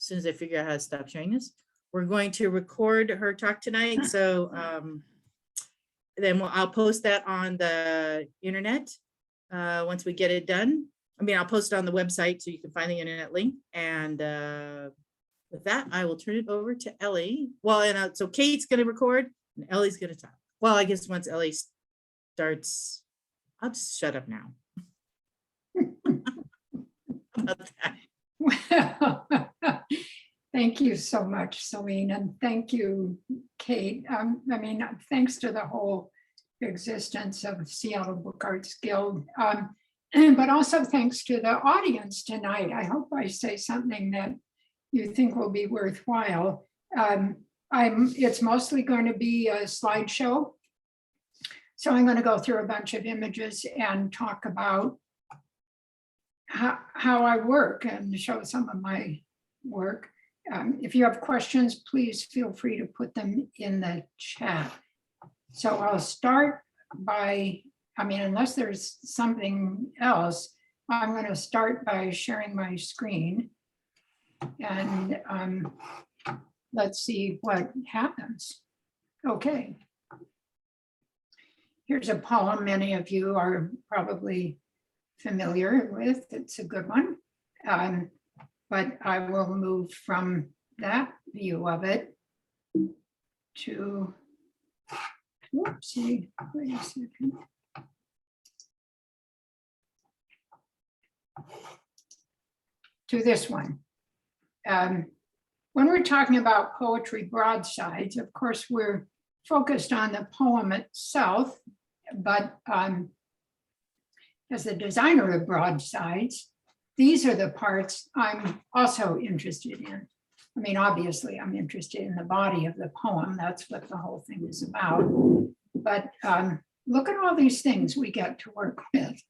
soon as I figure out how to stop sharing this. We're going to record her talk tonight. So then I'll post that on the internet once we get it done. I mean, I'll post it on the website so you can find the internet link. And with that, I will turn it over to Ellie. Well, and so Kate's going to record and Ellie's going to talk. Well, I guess once Ellie starts, I'll just shut up now. About that. Well, thank you so much, Celine, and thank you, Kate. I mean, thanks to the whole existence of Seattle Book Arts Guild, but also thanks to the audience tonight. I hope I say something that you think will be worthwhile. It's mostly going to be a slideshow. So I'm going to go through a bunch of images and talk about how I work and show some of my work. If you have questions, please feel free to put them in the chat. So I'll start by, I mean, unless there's something else, I'm going to start by sharing my screen. And let's see what happens. Okay. Here's a poem many of you are probably familiar with. It's a good one. But I will move from that view of it to, whoopsie, wait a second. To this one. When we're talking about poetry broadsides, of course, we're focused on the poem itself, but as the designer of broadsides, these are the parts I'm also interested in. I mean, obviously, I'm interested in the body of the poem. That's what the whole thing is about. But look at all these things we get to work with.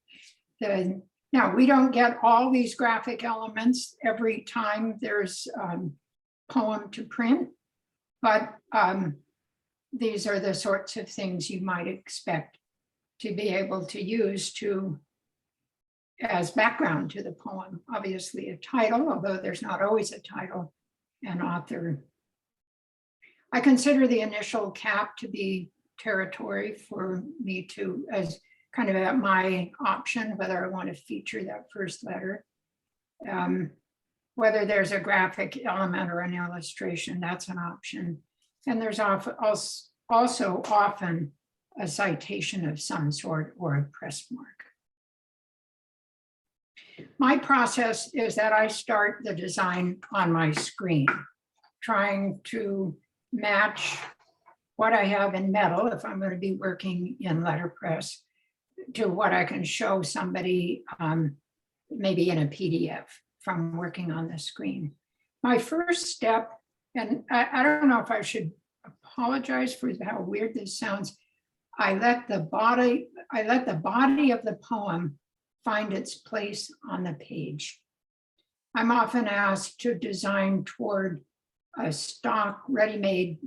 Now, we don't get all these graphic elements every time there's poem to print, but these are the sorts of things you might expect to be able to use as background to the poem. Obviously a title, although there's not always a title, an author. I consider the initial cap to be territory for me to, as kind of at my option, whether I want to feature that first letter. Whether there's a graphic element or an illustration, that's an option. And there's also often a citation of some sort or a press mark. My process is that I start the design on my screen, trying to match what I have in metal, if I'm going to be working in letterpress, to what I can show somebody maybe in a PDF from working on the screen. My first step, and I don't know if I should apologize for how weird this sounds. I let the body of the poem find its place on the page. I'm often asked to design toward a stock ready-made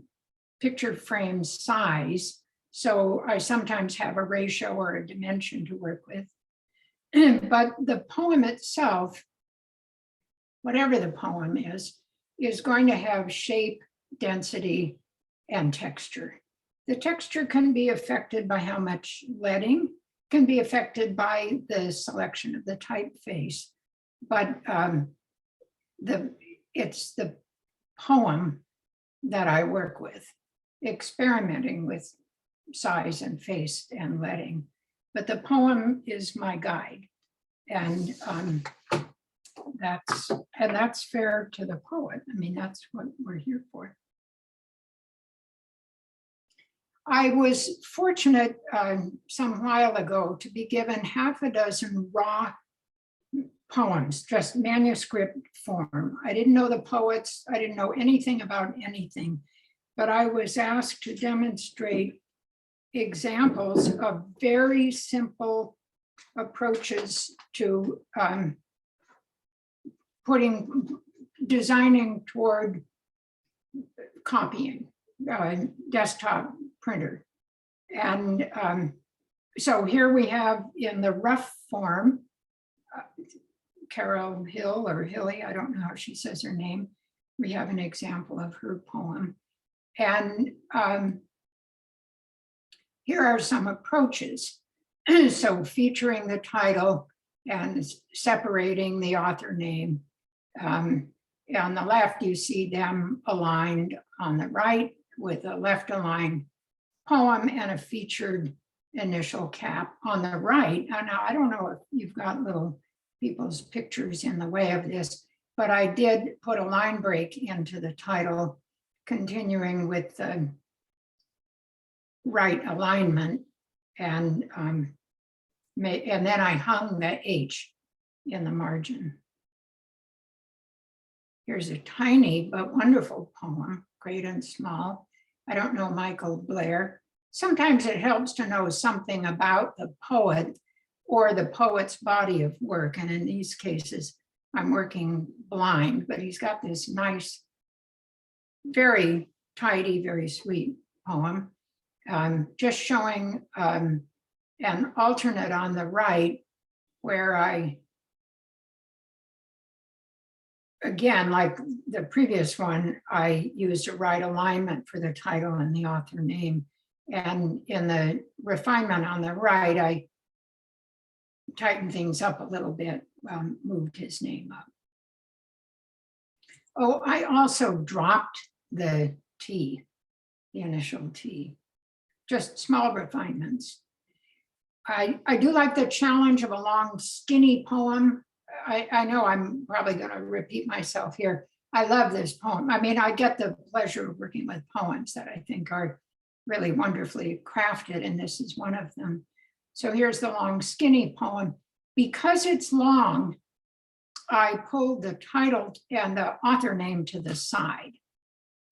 picture frame size. So I sometimes have a ratio or a dimension to work with. But the poem itself, whatever the poem is going to have shape, density, and texture. The texture can be affected by how much leading, can be affected by the selection of the typeface, but it's the poem that I work with, experimenting with size and face and leading. But the poem is my guide, and that's fair to the poet. I mean, that's what we're here for. I was fortunate some while ago to be given half a dozen raw poems, just manuscript form. I didn't know the poets, I didn't know anything about anything, but I was asked to demonstrate examples of very simple approaches to designing toward copying, desktop printer. And so here we have in the rough form, Carol Hill or Hilly, I don't know how she says her name, we have an example of her poem. And here are some approaches. So featuring the title and separating the author name. On the left, you see them aligned on the right with a left aligned poem and a featured initial cap on the right. And now I don't know if you've got little people's pictures in the way of this, but I did put a line break into the title, continuing with the right alignment, and then I hung the H in the margin. Here's a tiny but wonderful poem, great and small. I don't know Michael Blair. Sometimes it helps to know something about the poet or the poet's body of work. And in these cases, I'm working blind, but he's got this nice, very tidy, very sweet poem. Just showing an alternate on the right where I, again, like the previous one, I used a right alignment for the title and the author name. And in the refinement on the right, I tightened things up a little bit, moved his name up. Oh, I also dropped the T, the initial T, just small refinements. I do like the challenge of a long, skinny poem. I know I'm probably going to repeat myself here. I love this poem. I mean, I get the pleasure of working with poems that I think are really wonderfully crafted, and this is one of them. So here's the long, skinny poem. Because it's long, I pulled the title and the author name to the side.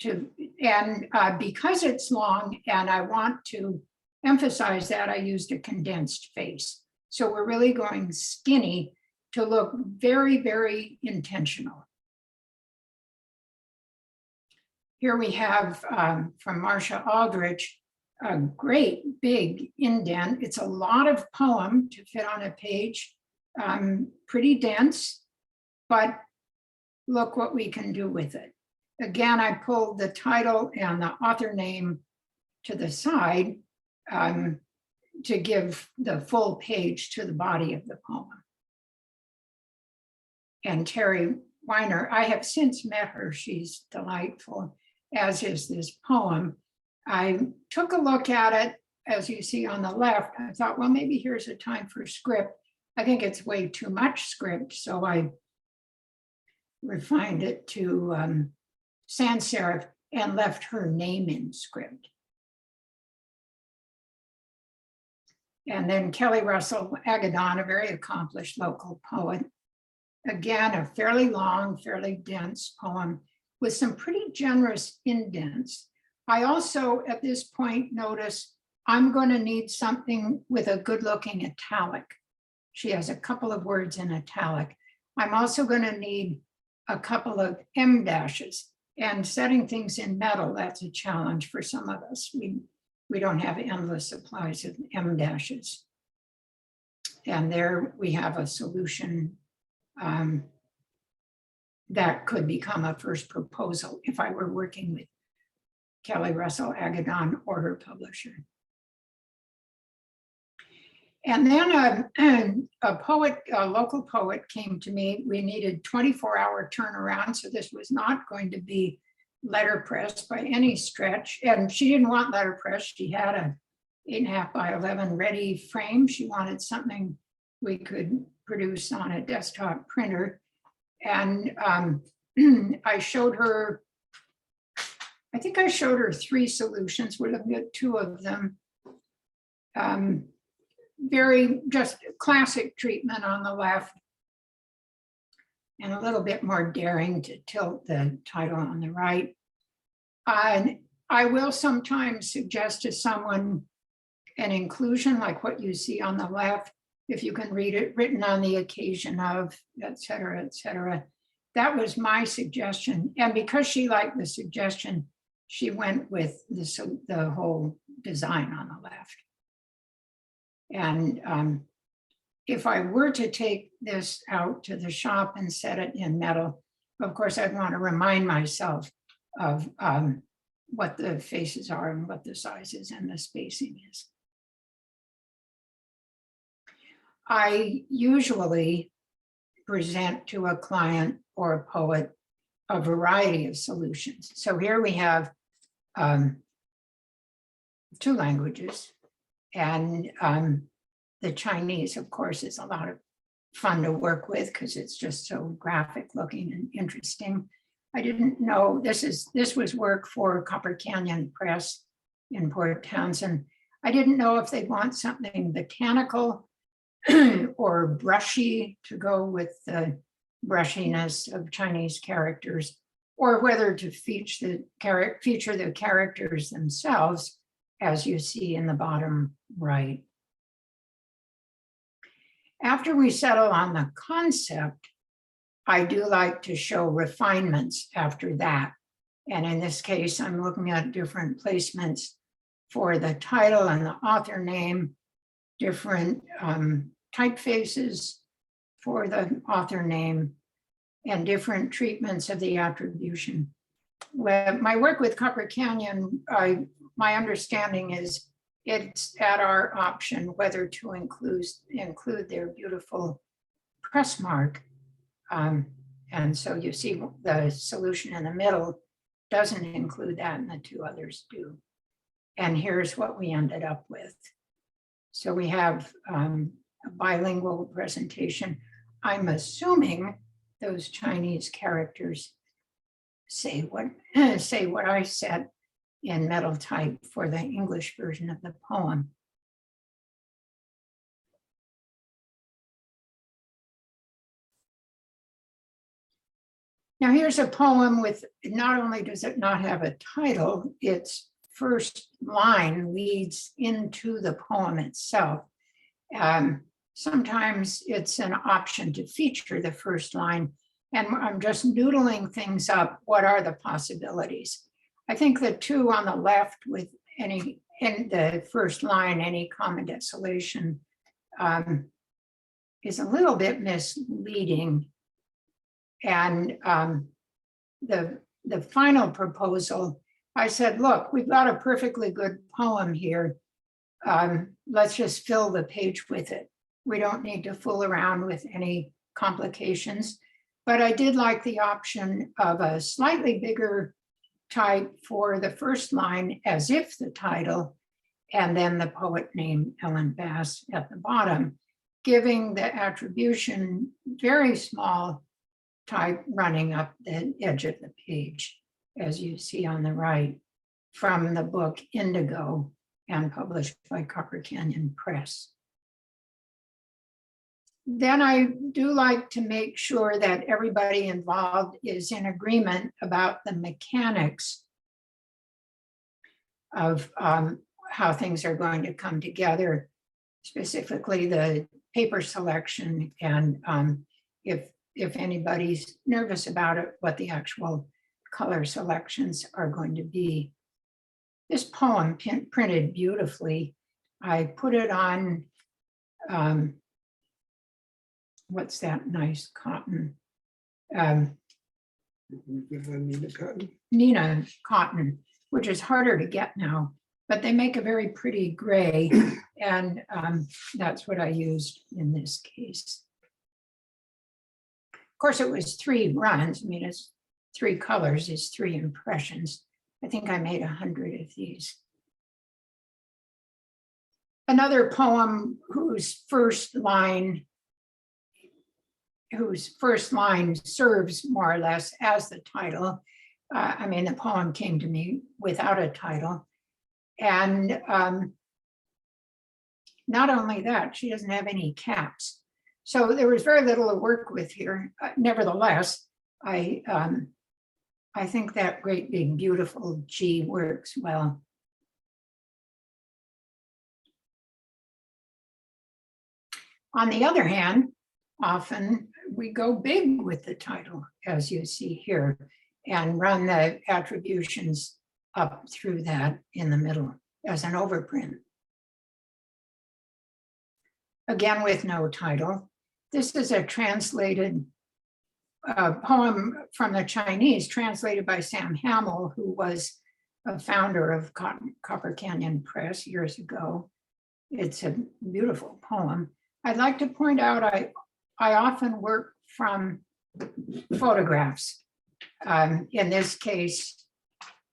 Because it's long and I want to emphasize that, I used a condensed face. So we're really going skinny to look very, very intentional. Here we have from Marcia Aldrich, a great big indent. It's a lot of poem to fit on a page, pretty dense, but look what we can do with it. Again, I pulled the title and the author name to the side to give the full page to the body of the poem. And Terry Weiner, I have since met her. She's delightful, as is this poem. I took a look at it, as you see on the left. I thought, well, maybe here's a time for script. I think it's way too much script, so I refined it to sans serif and left her name in script. And then Kelly Russell Agaddon, a very accomplished local poet. Again, a fairly long, fairly dense poem with some pretty generous indents. I also, at this point, notice I'm going to need something with a good-looking italic. She has a couple of words in italic. I'm also going to need a couple of M dashes, and setting things in metal, that's a challenge for some of us. We don't have endless supplies of M dashes. And there we have a solution that could become a first proposal if I were working with Kelly Russell Agaddon or her publisher. And then a local poet came to me. We needed 24-hour turnaround, so this was not going to be letterpress by any stretch. And she didn't want letterpress. She had a 8.5 by 11 ready frame. She wanted something we could produce on a desktop printer. And I showed her, I think I showed her 3 solutions. We're looking at 2 of them. Very just classic treatment on the left, and a little bit more daring to tilt the title on the right. I will sometimes suggest to someone an inclusion like what you see on the left, if you can read it, written on the occasion of, et cetera, et cetera. That was my suggestion. And because she liked the suggestion, she went with the whole design on the left. And if I were to take this out to the shop and set it in metal, of course, I'd want to remind myself of what the faces are and what the size is and the spacing is. I usually present to a client or a poet a variety of solutions. So here we have 2 languages, and the Chinese, of course, is a lot of fun to work with because it's just so graphic looking and interesting. I didn't know, this was work for Copper Canyon Press in Port Townsend. I didn't know if they'd want something botanical or brushy to go with the brushiness of Chinese characters, or whether to feature the characters themselves, as you see in the bottom right. After we settle on the concept, I do like to show refinements after that. And in this case, I'm looking at different placements for the title and the author name, different typefaces for the author name, and different treatments of the attribution. Well, my work with Copper Canyon, my understanding is it's at our option whether to include their beautiful press mark. And so you see the solution in the middle doesn't include that, and the 2 others do. And here's what we ended up with. So we have a bilingual presentation. I'm assuming those Chinese characters say what I said in metal type for the English version of the poem. Now here's a poem with, not only does it not have a title, its first line leads into the poem itself. Sometimes it's an option to feature the first line, and I'm just noodling things up. What are the possibilities? I think the 2 on the left with any, in the first line, any common desolation, is a little bit misleading. And the final proposal, I said, look, we've got a perfectly good poem here. Let's just fill the page with it. We don't need to fool around with any complications. But I did like the option of a slightly bigger type for the first line, as if the title, and then the poet name Ellen Bass at the bottom, giving the attribution very small type running up the edge of the page, as you see on the right, from the book Indigo and published by Copper Canyon Press. Then I do like to make sure that everybody involved is in agreement about the mechanics of how things are going to come together, specifically the paper selection, and if anybody's nervous about it, what the actual color selections are going to be. This poem printed beautifully. I put it on, what's that nice cotton? Nina cotton, which is harder to get now, but they make a very pretty gray, and that's what I used in this case. Of course, it was 3 runs. I mean, it's 3 colors, is 3 impressions. I think I made 100 of these. Another poem whose first line serves more or less as the title. I mean, the poem came to me without a title. And not only that, she doesn't have any caps. So there was very little to work with here. Nevertheless, I think that great big beautiful G works well. On the other hand, often we go big with the title, as you see here, and run the attributions up through that in the middle as an overprint. Again, with no title. This is a translated a poem from the Chinese translated by Sam Hamill, who was a founder of Copper Canyon Press years ago. It's a beautiful poem. I'd like to point out I often work from photographs. In this case,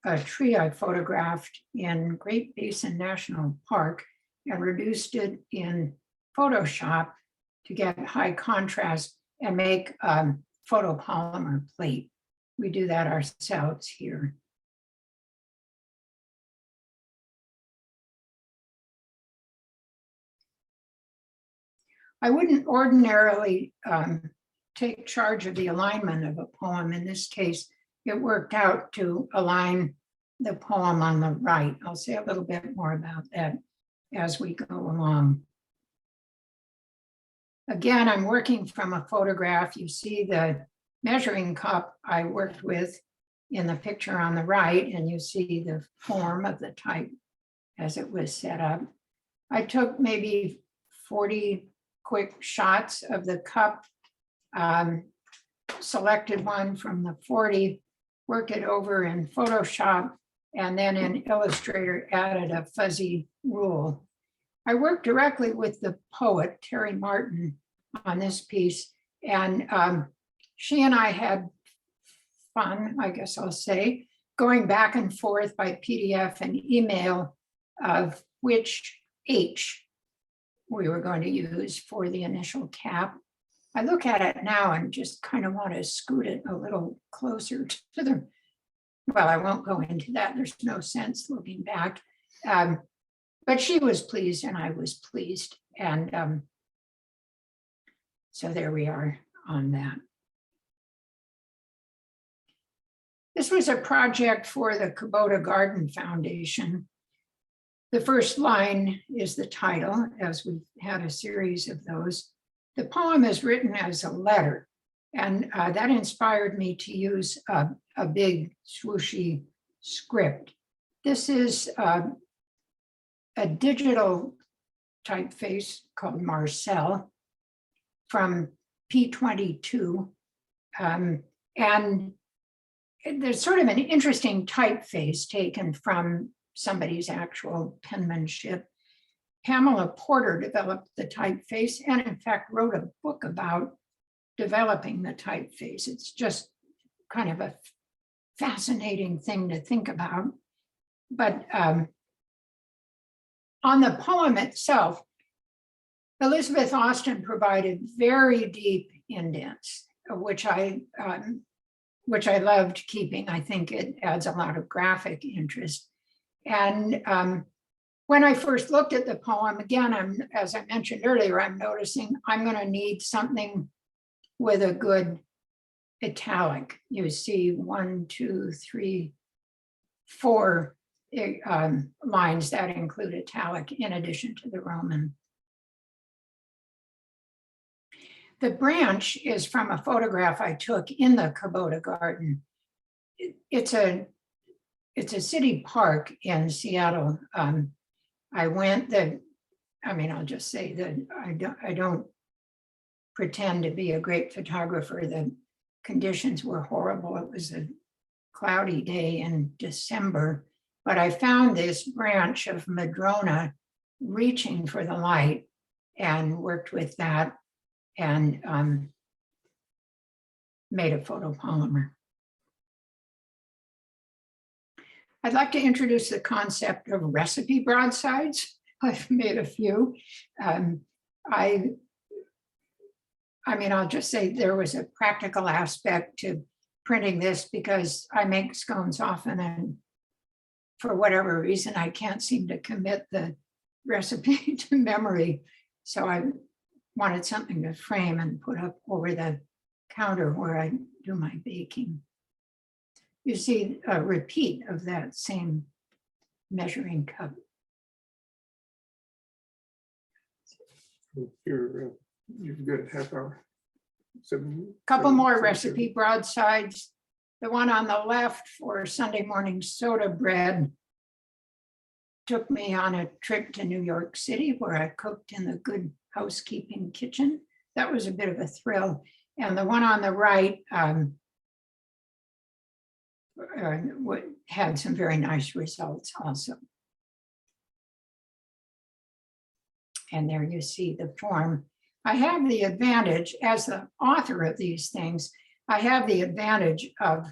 a tree I photographed in Great Basin National Park and reduced it in Photoshop to get high contrast and make photopolymer plate. We do that ourselves here. I wouldn't ordinarily take charge of the alignment of a poem. In this case, it worked out to align the poem on the right. I'll say a little bit more about that as we go along. Again, I'm working from a photograph. You see the measuring cup I worked with in the picture on the right, and you see the form of the type as it was set up. I took maybe 40 quick shots of the cup, selected one from the 40, worked it over in Photoshop, and then in Illustrator added a fuzzy rule. I worked directly with the poet, Terry Martin, on this piece, and she and I had fun, I guess I'll say, going back and forth by PDF and email of which H we were going to use for the initial cap. I look at it now and just kind of want to scoot it a little closer to the, well, I won't go into that. There's no sense looking back. But she was pleased and I was pleased. And so there we are on that. This was a project for the Kubota Garden Foundation. The first line is the title, as we've had a series of those. The poem is written as a letter, and that inspired me to use a big swooshy script. This is a digital typeface called Marcel from P22. And there's sort of an interesting typeface taken from somebody's actual penmanship. Pamela Porter developed the typeface and in fact wrote a book about developing the typeface. It's just kind of a fascinating thing to think about. But on the poem itself, Elizabeth Austin provided very deep indents, which I loved keeping. I think it adds a lot of graphic interest. And when I first looked at the poem, again, as I mentioned earlier, I'm noticing I'm going to need something with a good italic. You see 1, 2, 3, 4 lines that include italic in addition to the Roman. The branch is from a photograph I took in the Kubota Garden. It's a city park in Seattle. I went I'll just say that I don't pretend to be a great photographer. The conditions were horrible. It was a cloudy day in December, but I found this branch of Madrona reaching for the light and worked with that and made a photopolymer. I'd like to introduce the concept of recipe broadsides. I've made a few. I'll just say there was a practical aspect to printing this because I make scones often, and for whatever reason, I can't seem to commit the recipe to memory. So I wanted something to frame and put up over the counter where I do my baking. You see a repeat of that same measuring cup. You've got a half hour. Couple more recipe broadsides. The one on the left for Sunday morning soda bread took me on a trip to New York City where I cooked in the Good Housekeeping kitchen. That was a bit of a thrill. And the one on the right had some very nice results also. And there you see the form. I have the advantage as the author of these things, I have the advantage of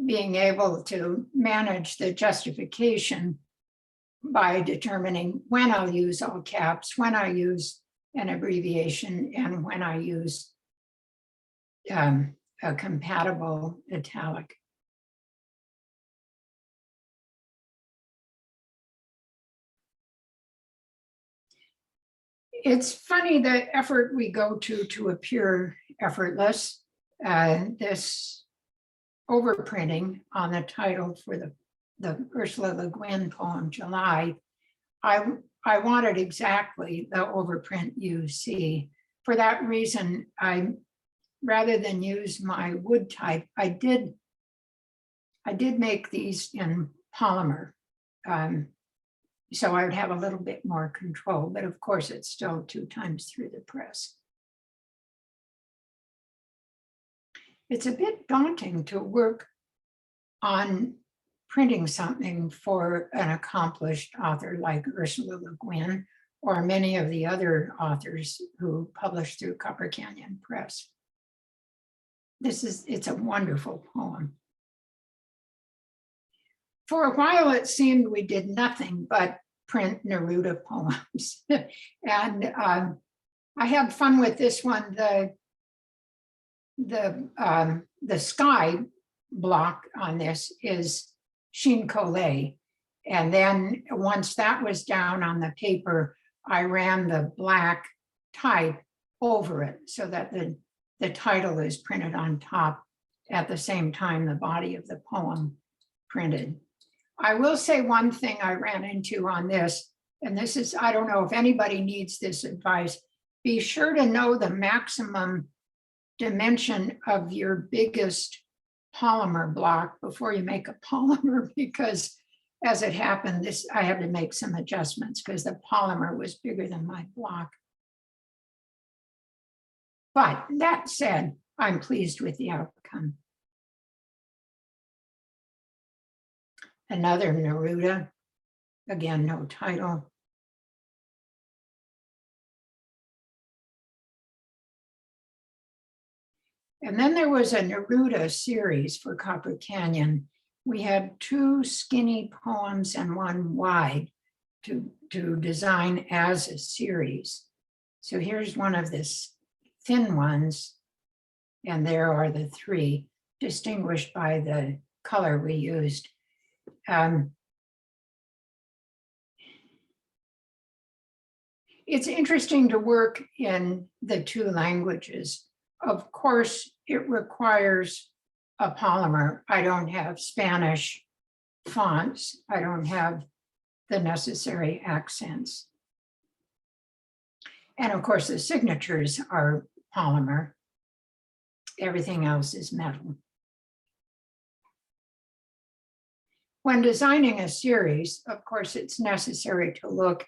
being able to manage the justification by determining when I'll use all caps, when I use an abbreviation, and when I use a compatible italic. It's funny the effort we go to appear effortless. This overprinting on the title for the Ursula Le Guin poem, July, I wanted exactly the overprint you see. For that reason, rather than use my wood type, I did make these in polymer. So I would have a little bit more control, but of course it's still 2 times through the press. It's a bit daunting to work on printing something for an accomplished author like Ursula Le Guin or many of the other authors who publish through Copper Canyon Press. It's a wonderful poem. For a while, it seemed we did nothing but print Neruda poems. And I had fun with this one. The sky block on this is Sheen Collet. And then once that was down on the paper, I ran the black type over it so that the title is printed on top at the same time the body of the poem printed. I will say one thing I ran into on this, and this is, I don't know if anybody needs this advice, be sure to know the maximum dimension of your biggest polymer block before you make a polymer, because as it happened, I had to make some adjustments because the polymer was bigger than my block. But that said, I'm pleased with the outcome. Another Neruda, again, no title. And then there was a Neruda series for Copper Canyon. We had 2 skinny poems and 1 wide to design as a series. So here's one of the thin ones, and there are the 3, distinguished by the color we used. It's interesting to work in the 2 languages. Of course, it requires a polymer. I don't have Spanish fonts. I don't have the necessary accents. And of course, the signatures are polymer. Everything else is metal. When designing a series, of course, it's necessary to look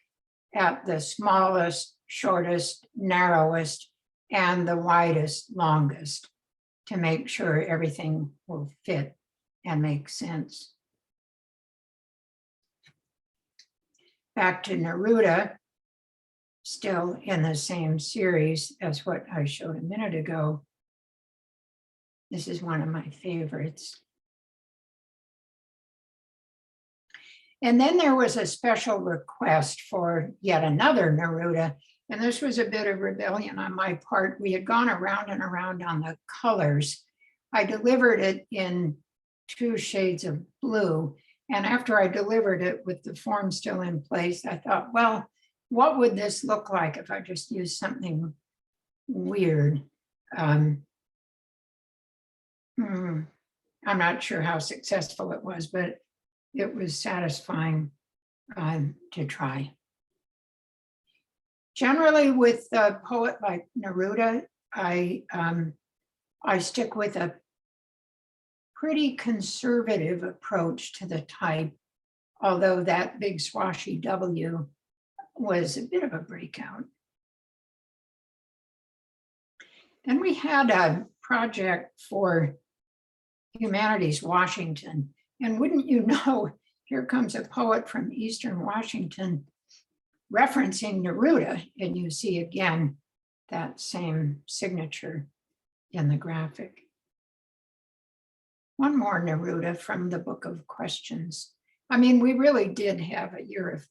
at the smallest, shortest, narrowest, and the widest, longest to make sure everything will fit and make sense. Back to Neruda, still in the same series as what I showed a minute ago. This is one of my favorites. And then there was a special request for yet another Neruda, and this was a bit of rebellion on my part. We had gone around and around on the colors. I delivered it in 2 shades of blue, and after I delivered it with the form still in place, I thought, well, what would this look like if I just used something weird? I'm not sure how successful it was, but it was satisfying to try. Generally, with a poet like Neruda, I stick with a pretty conservative approach to the type, although that big swashy W was a bit of a breakout. And we had a project for Humanities Washington. And wouldn't you know, here comes a poet from Eastern Washington referencing Neruda, and you see again that same signature in the graphic. One more Neruda from the Book of Questions. I mean, we really did have a year of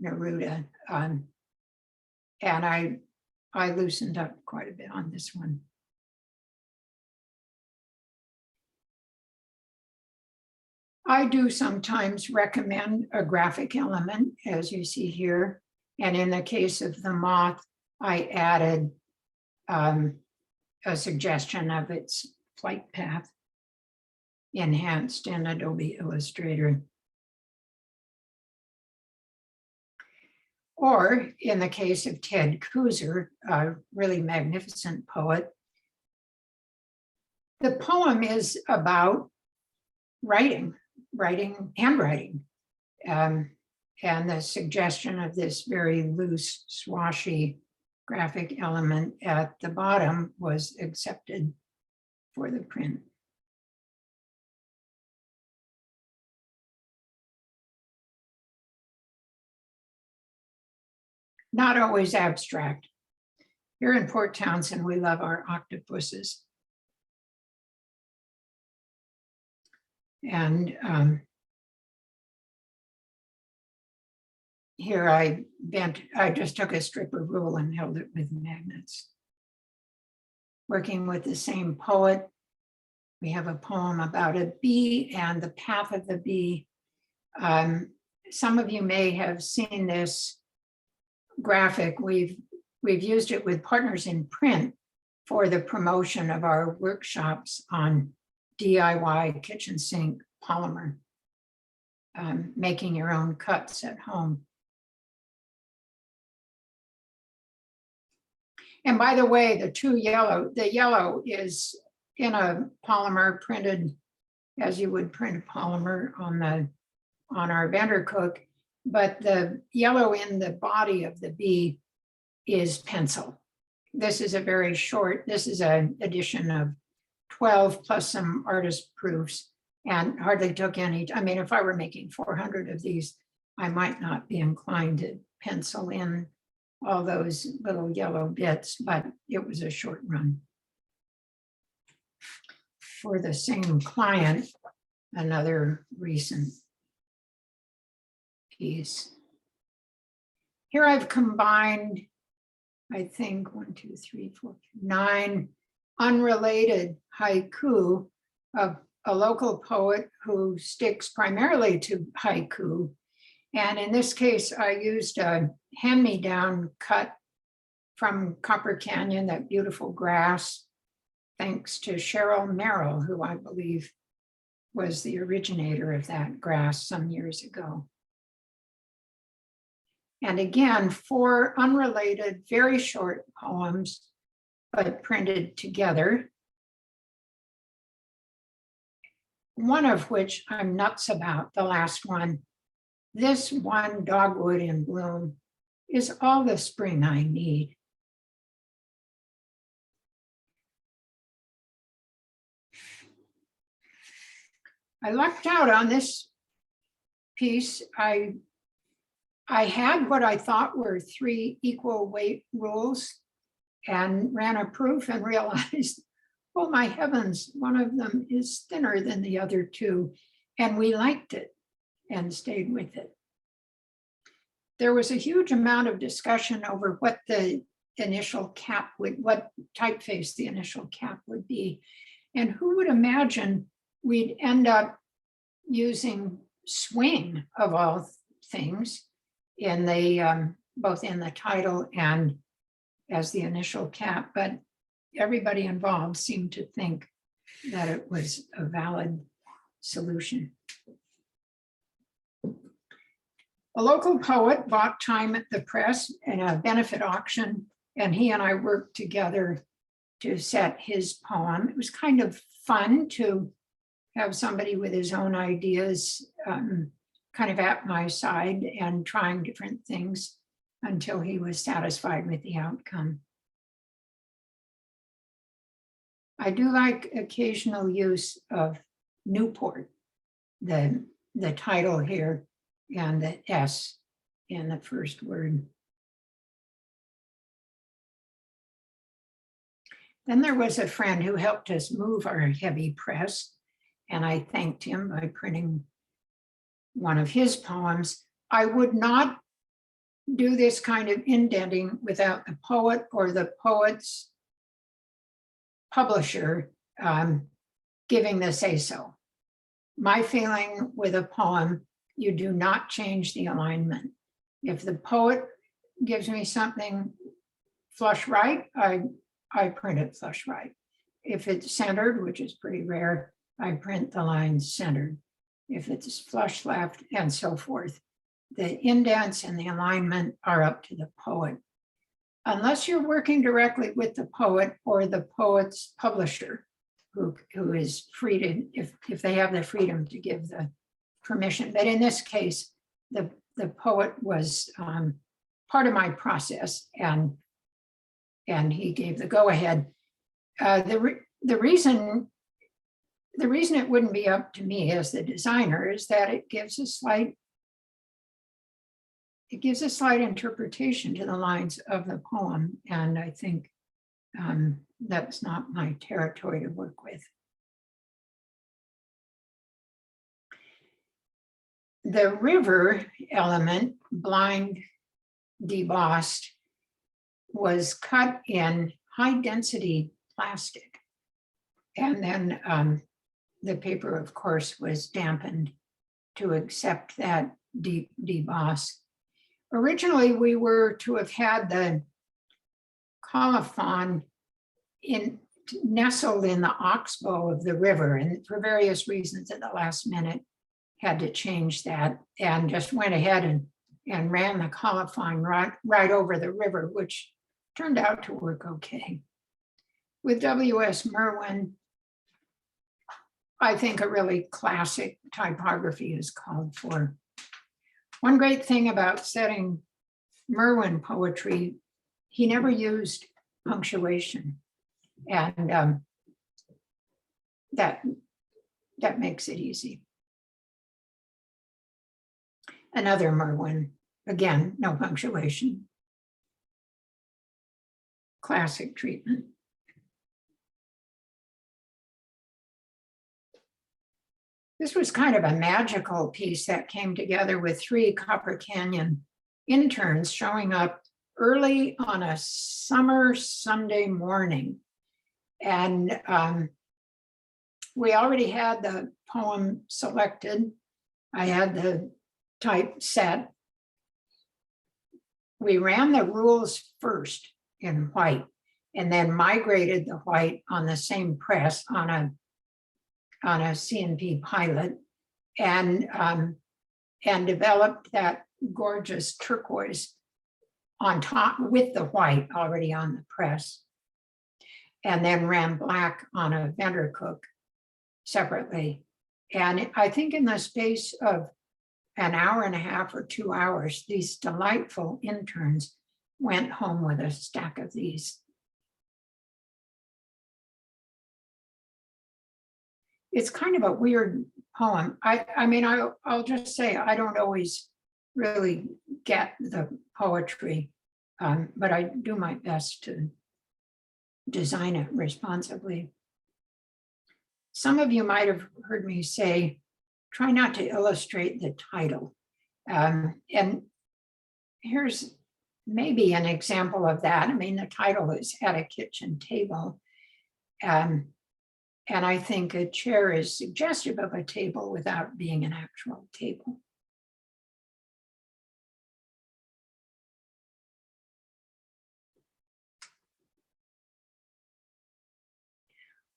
Neruda, and I loosened up quite a bit on this one. I do sometimes recommend a graphic element, as you see here. And in the case of the moth, I added a suggestion of its flight path enhanced in Adobe Illustrator. Or in the case of Ted Kooser, a really magnificent poet, the poem is about handwriting. And the suggestion of this very loose, swashy graphic element at the bottom was accepted for the print. Not always abstract. Here in Port Townsend, we love our octopuses. And here I just took a strip of rule and held it with magnets. Working with the same poet, we have a poem about a bee and the path of the bee. Some of you may have seen this graphic. We've used it with Partners in Print for the promotion of our workshops on DIY kitchen sink polymer, making your own cuts at home. And by the way, the yellow is in a polymer printed as you would print a polymer on our Vandercook, but the yellow in the body of the bee is pencil. This is a very short, this is an edition of 12 plus some artist proofs, and hardly took any. I mean, if I were making 400 of these, I might not be inclined to pencil in all those little yellow bits, but it was a short run. For the same client, another recent piece. Here I've combined, I think 9 unrelated haiku of a local poet who sticks primarily to haiku. And in this case, I used a hand-me-down cut from Copper Canyon, that beautiful grass, thanks to Cheryl Merrill, who I believe was the originator of that grass some years ago. And again, 4 unrelated, very short poems, but printed together. One of which I'm nuts about, the last one. This one, Dogwood in Bloom, is all the spring I need. I lucked out on this piece. I had what I thought were 3 equal weight rules and ran a proof and realized, oh my heavens, one of them is thinner than the other 2. And we liked it and stayed with it. There was a huge amount of discussion over what the initial cap would, what typeface the initial cap would be. And who would imagine we'd end up using swing of all things in the both in the title and as the initial cap, but everybody involved seemed to think that it was a valid solution. A local poet bought time at the press in a benefit auction, and he and I worked together to set his poem. It was kind of fun to have somebody with his own ideas kind of at my side and trying different things until he was satisfied with the outcome. I do like occasional use of Newport, the title here and the S in the first word. Then there was a friend who helped us move our heavy press, and I thanked him by printing one of his poems. I would not do this kind of indenting without the poet or the poet's publisher giving the say-so. My feeling with a poem, you do not change the alignment. If the poet gives me something flush right, I print it flush right. If it's centered, which is pretty rare, I print the lines centered. If it's flush left and so forth, the indents and the alignment are up to the poet. Unless you're working directly with the poet or the poet's publisher, who is free to, if they have the freedom to give the permission. But in this case, the poet was part of my process, and he gave the go-ahead. The reason it wouldn't be up to me as the designer is that it gives a slight interpretation to the lines of the poem, and I think that's not my territory to work with. The river element, blind debossed, was cut in high density plastic. And then the paper, of course, was dampened to accept that deep deboss. Originally, we were to have had the colophon nestled in the oxbow of the river, and for various reasons at the last minute had to change that, and just went ahead and ran the colophon right over the river, which turned out to work okay. With W.S. Merwin, I think a really classic typography is called for. One great thing about setting Merwin poetry, he never used punctuation, and that makes it easy. Another Merwin, again, no punctuation. Classic treatment. This was kind of a magical piece that came together with 3 Copper Canyon interns showing up early on a summer Sunday morning. And we already had the poem selected. I had the type set. We ran the rules first in white, and then migrated the white on the same press on a CNP pilot, and developed that gorgeous turquoise on top with the white already on the press, and then ran black on a vendor cook separately. And I think in the space of an hour and a half or 2 hours, these delightful interns went home with a stack of these. It's kind of a weird poem. I mean, I'll just say I don't always really get the poetry, but I do my best to design it responsibly. Some of you might have heard me say, try not to illustrate the title. And here's maybe an example of that. I mean, the title is At a Kitchen Table. And I think a chair is suggestive of a table without being an actual table.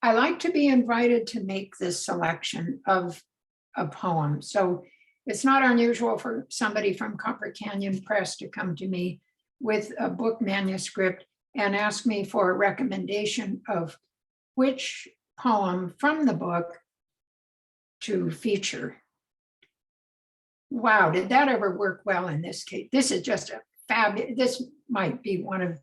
I like to be invited to make this selection of a poem. So it's not unusual for somebody from Copper Canyon Press to come to me with a book manuscript and ask me for a recommendation of which poem from the book to feature. Wow, did that ever work well in this case? This is just a fabulous, this might be one of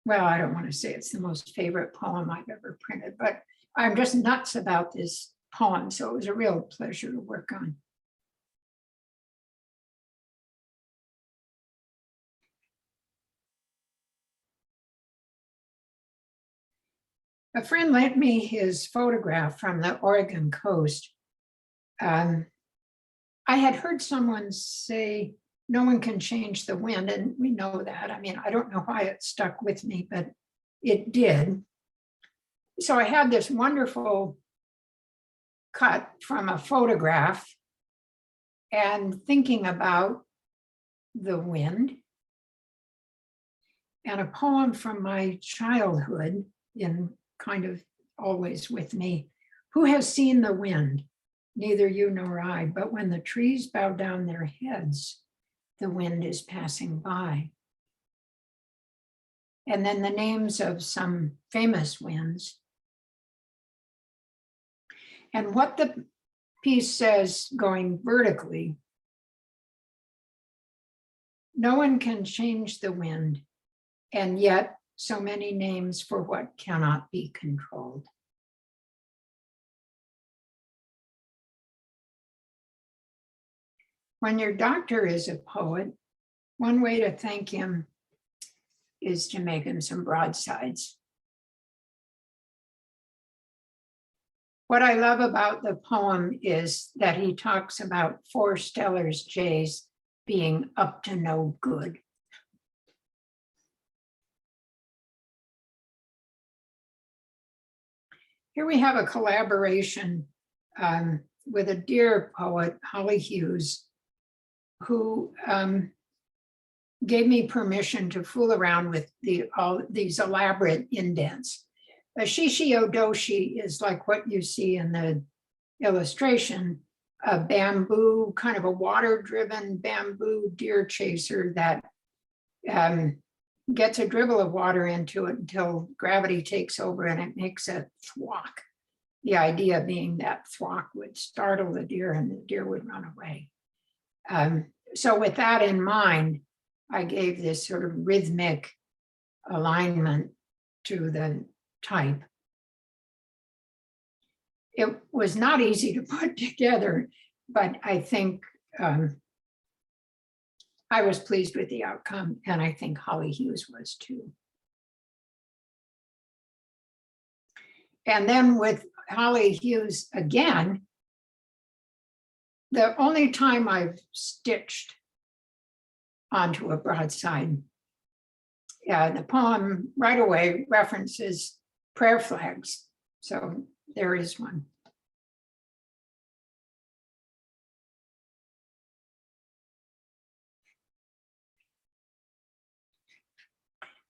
well, I don't want to say it's the most favorite poem I've ever printed, but I'm just nuts about this poem. So it was a real pleasure to work on. A friend lent me his photograph from the Oregon coast. I had heard someone say, no one can change the wind, and we know that. I mean, I don't know why it stuck with me, but it did. So I had this wonderful cut from a photograph and thinking about the wind and a poem from my childhood in kind of always with me. Who has seen the wind? Neither you nor I, but when the trees bow down their heads, the wind is passing by. And then the names of some famous winds. And what the piece says going vertically, no one can change the wind, and yet so many names for what cannot be controlled. When your doctor is a poet, one way to thank him is to make him some broadsides. What I love about the poem is that he talks about 4 Stellar's jays being up to no good. Here we have a collaboration with a dear poet, Holly Hughes, who gave me permission to fool around with all these elaborate indents. A shishi odoshi is like what you see in the illustration, a bamboo, kind of a water-driven bamboo deer chaser that gets a dribble of water into it until gravity takes over and it makes a thwack. The idea being that thwack would startle the deer and the deer would run away. So with that in mind, I gave this sort of rhythmic alignment to the type. It was not easy to put together, but I think I was pleased with the outcome, and I think Holly Hughes was too. And then with Holly Hughes again, the only time I've stitched onto a broadside, the poem right away references prayer flags. So there is one.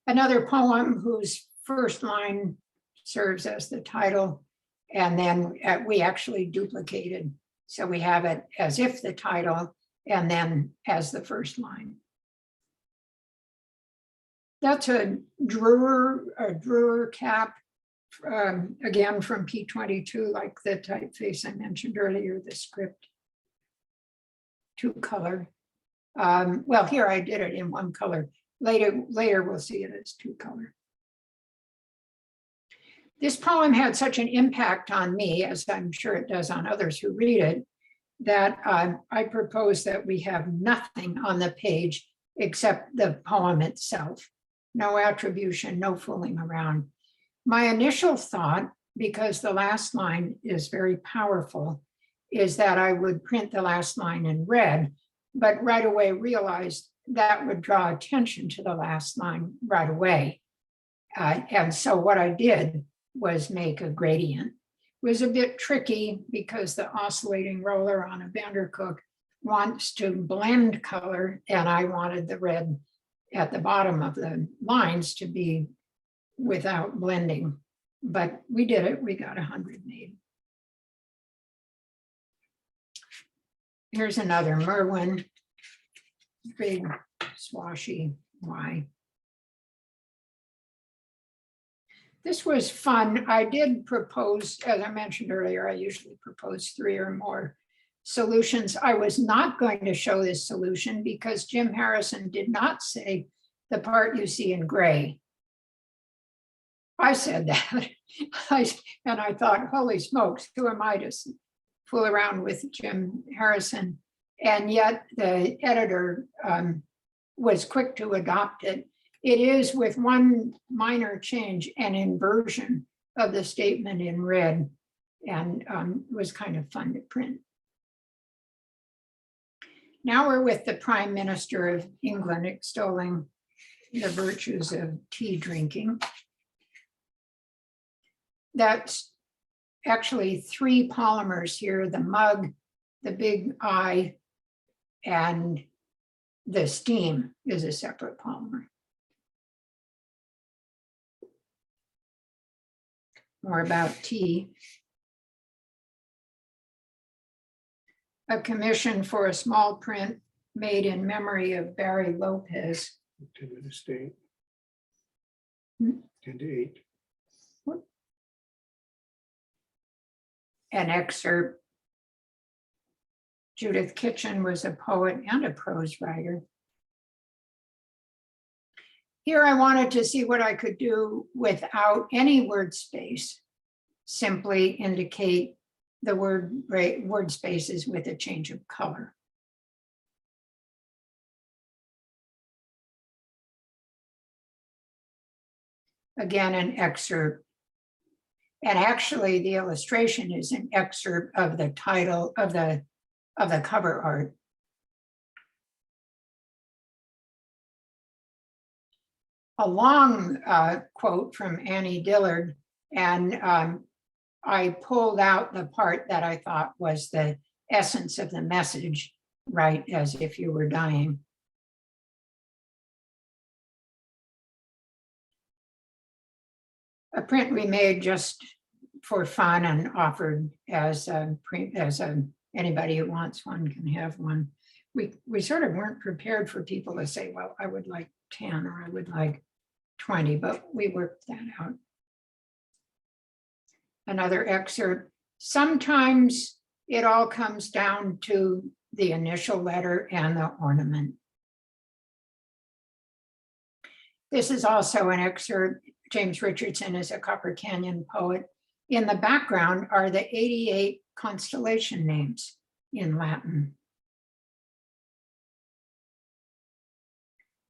Another poem whose first line serves as the title, and then we actually duplicated. So we have it as if the title and then as the first line. That's a drawer cap, again from P22, like the typeface I mentioned earlier, the script. 2-color. Well, here I did it in 1 color. Later we'll see it as 2-color. This poem had such an impact on me, as I'm sure it does on others who read it, that I propose that we have nothing on the page except the poem itself. No attribution, no fooling around. My initial thought, because the last line is very powerful, is that I would print the last line in red, but right away realized that would draw attention to the last line right away. And so what I did was make a gradient. It was a bit tricky because the oscillating roller on a Vandercook wants to blend color, and I wanted the red at the bottom of the lines to be without blending. But we did it, we got 100 made. Here's another Merwin, big swashy Y. This was fun. I did propose, as I mentioned earlier, I usually propose 3 or more solutions. I was not going to show this solution because Jim Harrison did not say the part you see in gray. I said that. And I thought, holy smokes, who am I to fool around with Jim Harrison? And yet the editor was quick to adopt it. It is, with one minor change, an inversion of the statement in red, and was kind of fun to print. Now we're with the Prime Minister of England extolling the virtues of tea drinking. That's actually three polymers here: the mug, the big eye, and the steam is a separate polymer. More about tea. A commission for a small print made in memory of Barry Lopez. 10 minutes to 8. Hmm? 10 to 8. An excerpt. Judith Kitchen was a poet and a prose writer. Here I wanted to see what I could do without any word space. Simply indicate the word spaces with a change of color. Again, an excerpt. And actually the illustration is an excerpt of the title of the cover art. A long quote from Annie Dillard, and I pulled out the part that I thought was the essence of the message, right as if you were dying. A print we made just for fun and offered as anybody who wants one can have one. We sort of weren't prepared for people to say, well, I would like 10 or I would like 20, but we worked that out. Another excerpt. Sometimes it all comes down to the initial letter and the ornament. This is also an excerpt. James Richardson is a Copper Canyon poet. In the background are the 88 constellation names in Latin.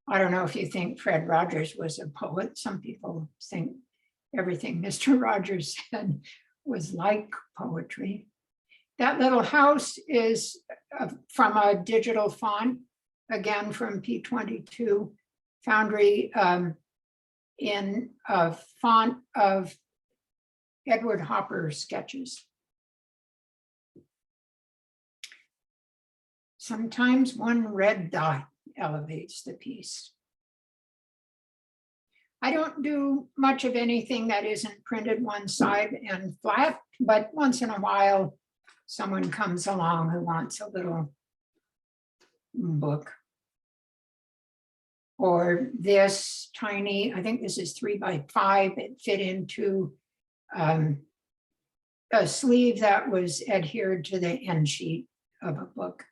I don't know if you think Fred Rogers was a poet. Some people think everything Mr. Rogers said was like poetry. That little house is from a digital font, again from P22 Foundry, in a font of Edward Hopper sketches. Sometimes one red dot elevates the piece. I don't do much of anything that isn't printed one side and flat, but once in a while, someone comes along who wants a little book. Or this tiny, I think this is 3 by 5, it fit into a sleeve that was adhered to the end sheet of a book.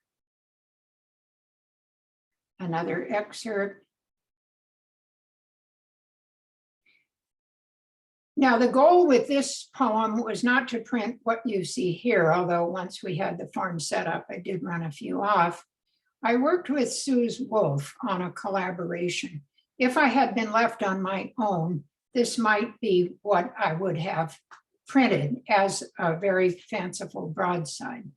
Another excerpt. Now, the goal with this poem was not to print what you see here, although once we had the form set up, I did run a few off. I worked with Suze Wolf on a collaboration. If I had been left on my own, this might be what I would have printed as a very fanciful broadside.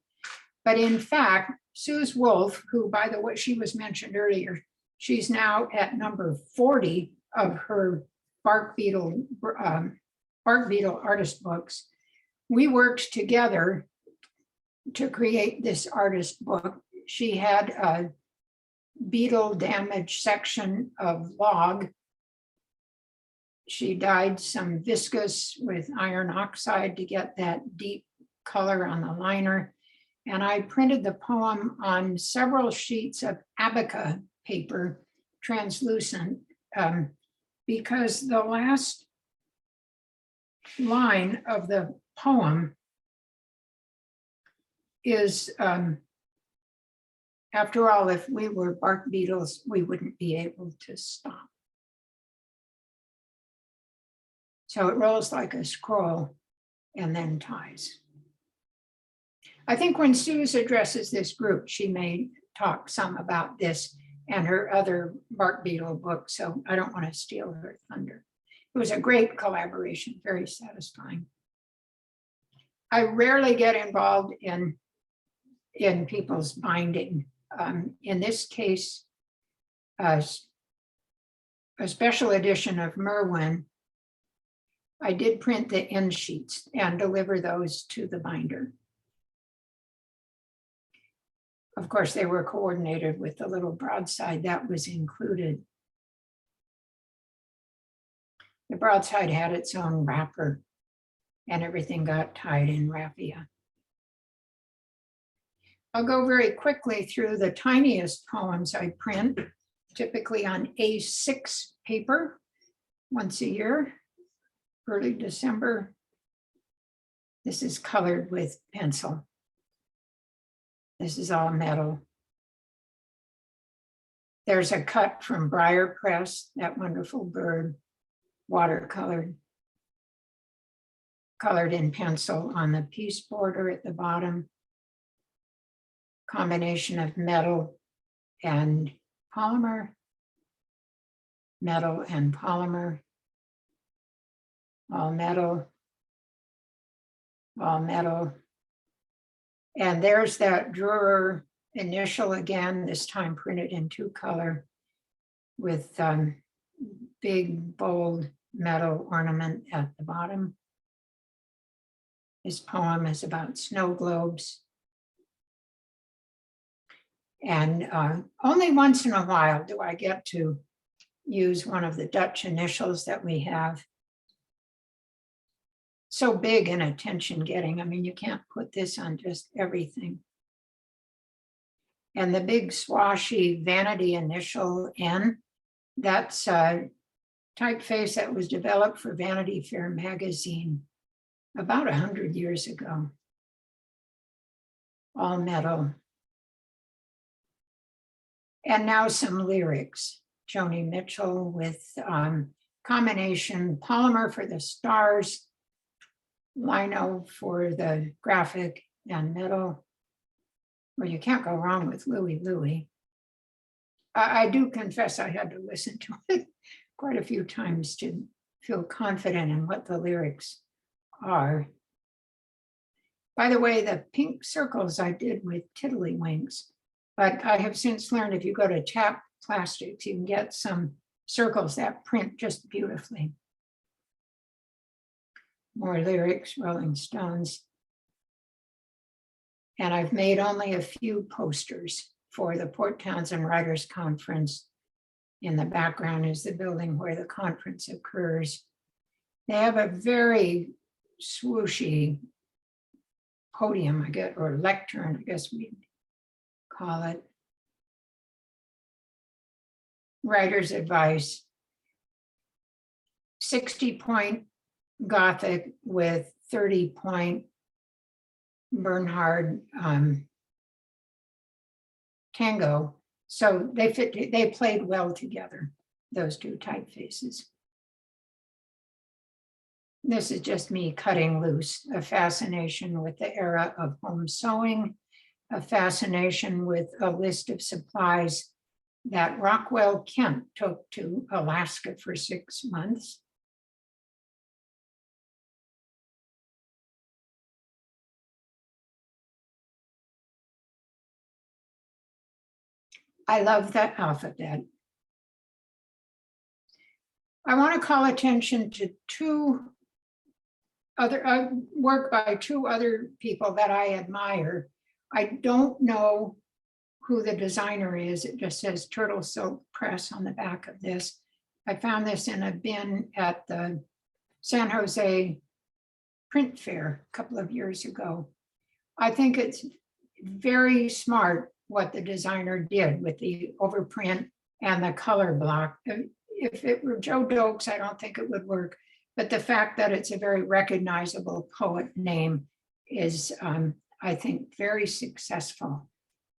But in fact, Suze Wolf, who, by the way, she was mentioned earlier, she's now at number 40 of her bark beetle artist books. We worked together to create this artist book. She had a beetle damage section of log. She dyed some viscous with iron oxide to get that deep color on the liner. And I printed the poem on several sheets of abaca paper, translucent, because the last line of the poem is, after all, if we were bark beetles, we wouldn't be able to stop. So it rolls like a scroll and then ties. I think when Suze addresses this group, she may talk some about this and her other bark beetle book, so I don't want to steal her thunder. It was a great collaboration, very satisfying. I rarely get involved in people's binding. In this case, a special edition of Merwin, I did print the end sheets and deliver those to the binder. Of course, they were coordinated with the little broadside that was included. The broadside had its own wrapper and everything got tied in raffia. I'll go very quickly through the tiniest poems I print, typically on A6 paper once a year, early December. This is colored with pencil. This is all metal. There's a cut from Briar Press, that wonderful bird, watercolored, colored in pencil on the piece border at the bottom. Combination of metal and polymer, metal and polymer, all metal, all metal. And there's that drawer initial again, this time printed in 2-color with big bold metal ornament at the bottom. This poem is about snow globes. And only once in a while do I get to use one of the Dutch initials that we have. So big and attention getting. I mean, you can't put this on just everything. And the big swashy vanity initial N, that's a typeface that was developed for Vanity Fair magazine about 100 years ago. All metal. And now some lyrics. Joni Mitchell with combination polymer for the stars, lino for the graphic, and metal. Well, you can't go wrong with Louie Louie. I do confess I had to listen to it quite a few times to feel confident in what the lyrics are. By the way, the pink circles I did with Tiddlywinks, but I have since learned if you go to Tap Plastics, you can get some circles that print just beautifully. More lyrics, Rolling Stones. And I've made only a few posters for the Port Townsend Writers Conference. In the background is the building where the conference occurs. They have a very swooshy podium, I guess, or lectern, I guess we'd call it. Writer's advice. 60-point Gothic with 30-point Bernhard Tango. So they played well together, those two typefaces. This is just me cutting loose, a fascination with the era of home sewing, a fascination with a list of supplies that Rockwell Kent took to Alaska for 6 months. I love that alphabet. I want to call attention to two other work by two other people that I admire. I don't know who the designer is. It just says Turtle Silk Press on the back of this. I found this in a bin at the San Jose Print Fair a couple of years ago. I think it's very smart what the designer did with the overprint and the color block. If it were Joe Dokes, I don't think it would work. But the fact that it's a very recognizable poet name is, I think, very successful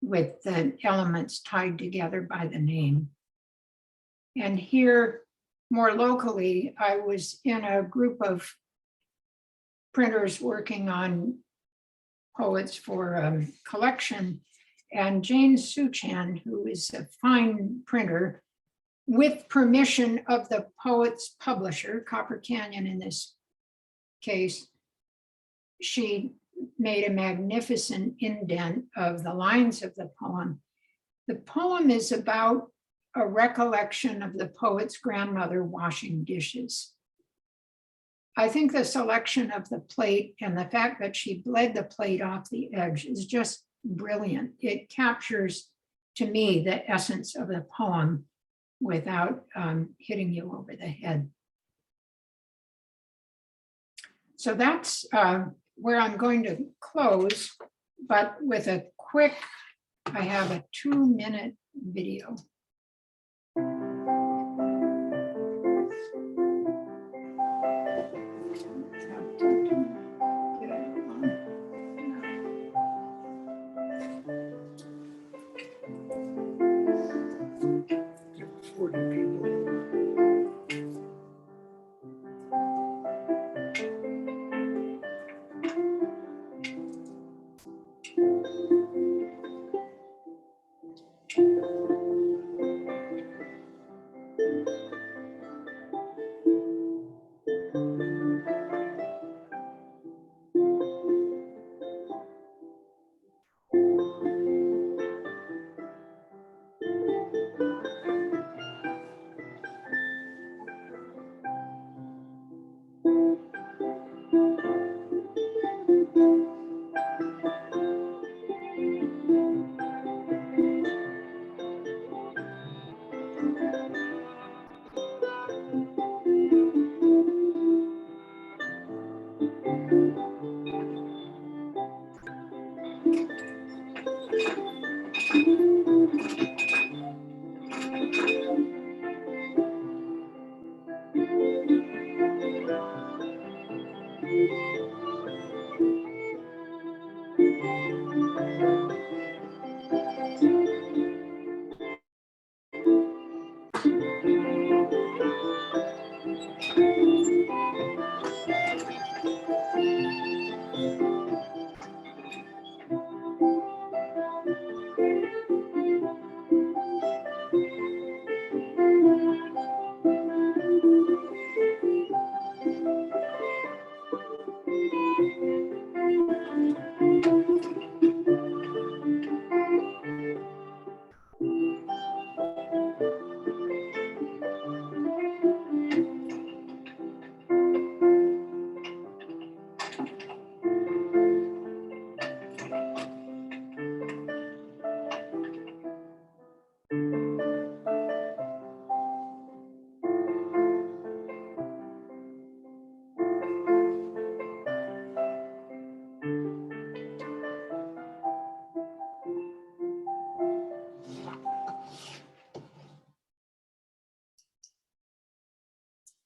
with the elements tied together by the name. And here, more locally, I was in a group of printers working on poets for a collection, and Jane Suchan, who is a fine printer, with permission of the poet's publisher, Copper Canyon in this case, she made a magnificent indent of the lines of the poem. The poem is about a recollection of the poet's grandmother washing dishes. I think the selection of the plate and the fact that she bled the plate off the edge is just brilliant. It captures, to me, the essence of the poem without hitting you over the head. So that's where I'm going to close, but with a quick, I have a 2-minute video. There were 40 people.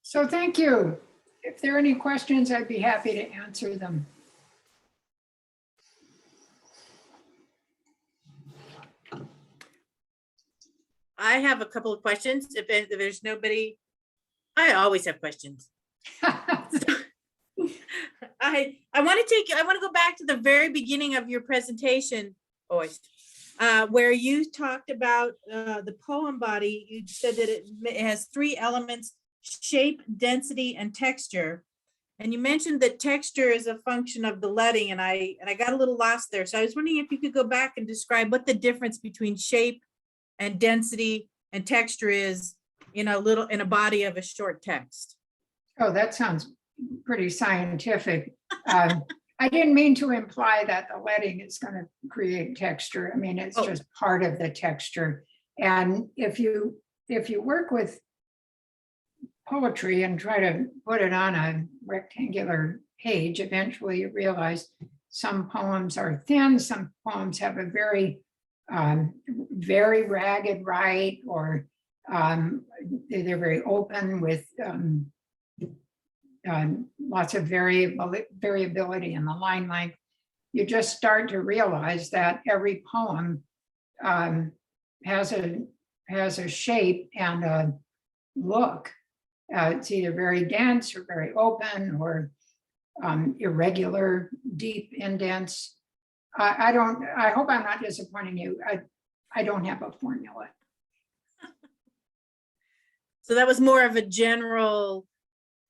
So thank you. If there are any questions, I'd be happy to answer them. I have a couple of questions. If there's nobody, I always have questions. I want to go back to the very beginning of your presentation, where you talked about the poem body. You said that it has 3 elements: shape, density, and texture. And you mentioned that texture is a function of the leading, and I got a little lost there. So I was wondering if you could go back and describe what the difference between shape and density and texture is in a body of a short text. Oh, that sounds pretty scientific. I didn't mean to imply that the leading is going to create texture. I mean, it's just part of the texture. And if you work with poetry and try to put it on a rectangular page, eventually you realize some poems are thin, some poems have a very ragged right, or they're very open with lots of variability in the line length. You just start to realize that every poem has a shape and a look It's either very dense or very open or irregular, deep indents. I hope I'm not disappointing you. I don't have a formula. So that was more of a general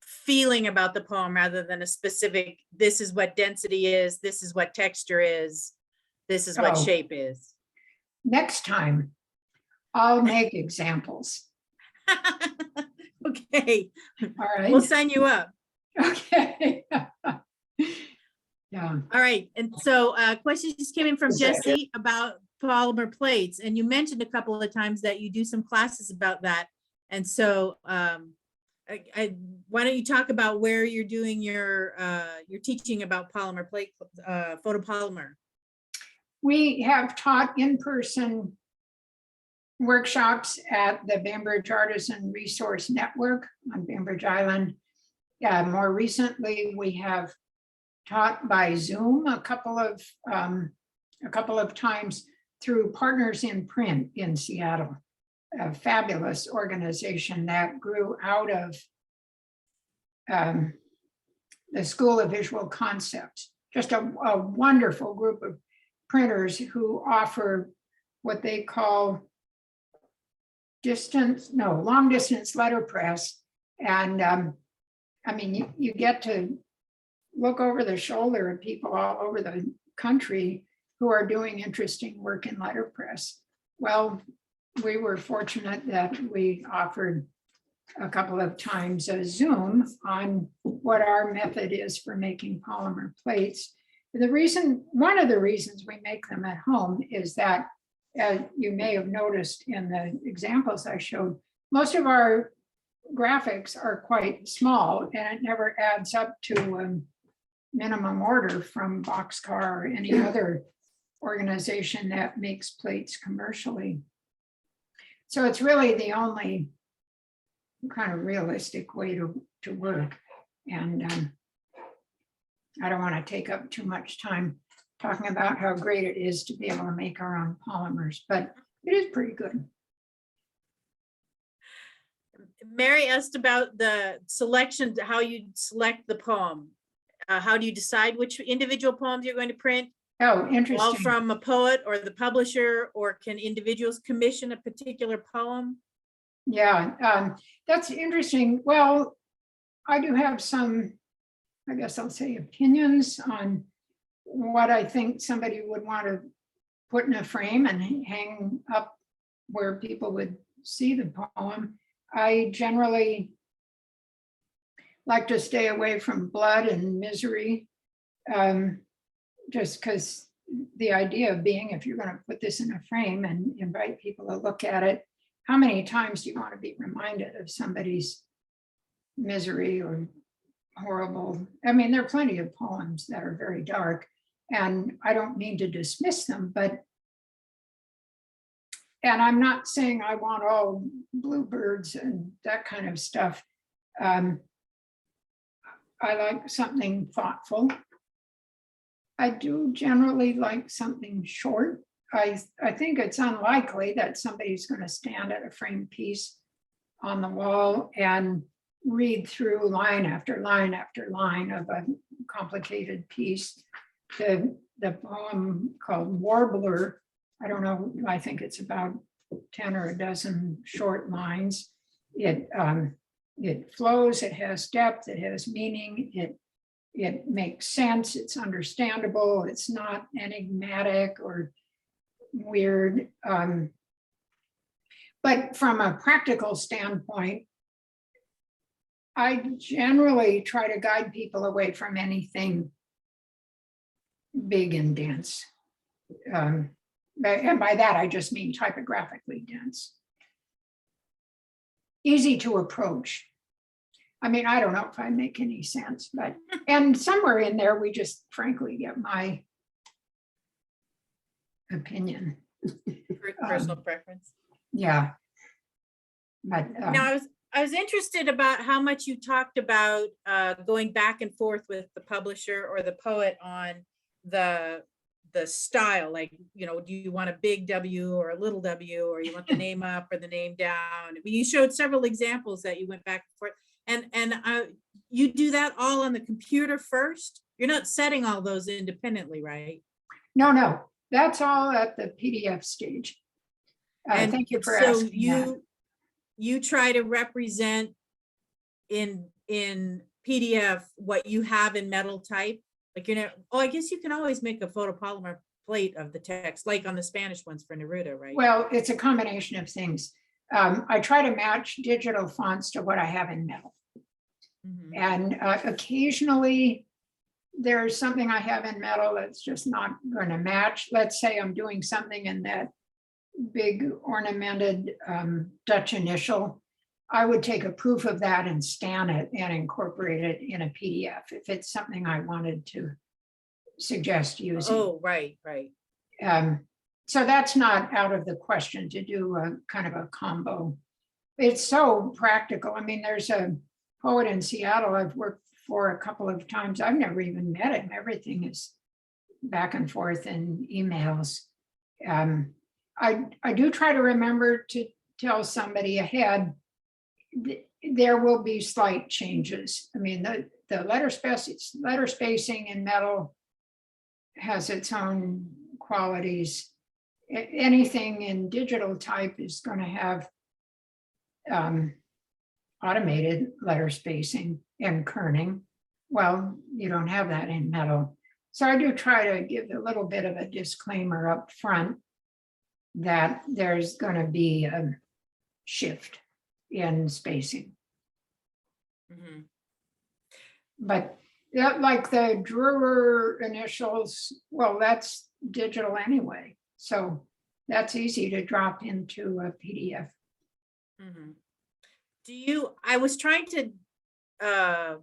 feeling about the poem rather than a specific, this is what density is, this is what texture is, this is what Oh. shape is. Next time, I'll make examples. Okay, All right. we'll sign you up. Okay. Yeah. All right, and so questions just came in from Jesse about polymer plates, and you mentioned a couple of times that you do some classes about that. And so why don't you talk about where you're doing your teaching about polymer plate, photopolymer? We have taught in-person workshops at the Bainbridge Artisan Resource Network on Bainbridge Island. More recently, we have taught by Zoom a couple of times through Partners in Print in Seattle, a fabulous organization that grew out of the School of Visual Concepts. Just a wonderful group of printers who offer what they call long distance letterpress. And I mean, you get to look over the shoulder of people all over the country who are doing interesting work in letterpress. Well, we were fortunate that we offered a couple of times a Zoom on what our method is for making polymer plates. One of the reasons we make them at home is that, as you may have noticed in the examples I showed, most of our graphics are quite small and it never adds up to minimum order from Boxcar or any other organization that makes plates commercially. So it's really the only kind of realistic way to work. And I don't want to take up too much time talking about how great it is to be able to make our own polymers, but it is pretty good. Mary asked about the selection, how you select the poem. How do you decide which individual poems you're going to print? Oh, interesting. All from a poet or the publisher, or can individuals commission a particular poem? Yeah, that's interesting. Well, I do have some, I guess I'll say, opinions on what I think somebody would want to put in a frame and hang up where people would see the poem. I generally like to stay away from blood and misery, just because the idea being, if you're going to put this in a frame and invite people to look at it, how many times do you want to be reminded of somebody's misery or horrible? I mean, there are plenty of poems that are very dark, and I don't mean to dismiss them, but, and I'm not saying I want all bluebirds and that kind of stuff. I like something thoughtful. I do generally like something short. I think it's unlikely that somebody's going to stand at a framed piece on the wall and read through line after line after line of a complicated piece. The poem called Warbler, I don't know, I think it's about 10 or a dozen short lines. It flows, it has depth, it has meaning, it makes sense, it's understandable, it's not enigmatic or weird. But from a practical standpoint, I generally try to guide people away from anything big and dense. And by that, I just mean typographically dense. Easy to approach. I mean, I don't know if I make any sense, but, and somewhere in there, we just frankly get my opinion. Personal preference. Yeah. But Now, I was interested about how much you talked about going back and forth with the publisher or the poet on the style, like, you know, do you want a big W or a little W, or you want the name up or the name down? I mean, you showed several examples that you went back and forth. You do that all on the computer first? You're not setting all those independently, right? No, that's all at the PDF stage. And Thank you for so asking that. you try to represent in PDF what you have in metal type? Like, oh, I guess you can always make a photopolymer plate of the text, like on the Spanish ones for Neruda, right? Well, it's a combination of things. I try to match digital fonts to what I have in metal. Mhm. And occasionally there's something I have in metal that's just not going to match. Let's say I'm doing something in that big ornamented Dutch initial. I would take a proof of that and scan it and incorporate it in a PDF if it's something I wanted to suggest using. Oh, right. So that's not out of the question to do a kind of a combo. It's so practical. I mean, there's a poet in Seattle I've worked for a couple of times. I've never even met him. Everything is back and forth in emails. I do try to remember to tell somebody ahead, there will be slight changes. I mean, the letter spacing in metal has its own qualities. Anything in digital type is going to have automated letter spacing and kerning. Well, you don't have that in metal. So I do try to give a little bit of a disclaimer up front that there's going to be a shift in spacing. Mhm. But like the Drewer initials, well, that's digital anyway. So that's easy to drop into a PDF. Mhm. I was trying to, I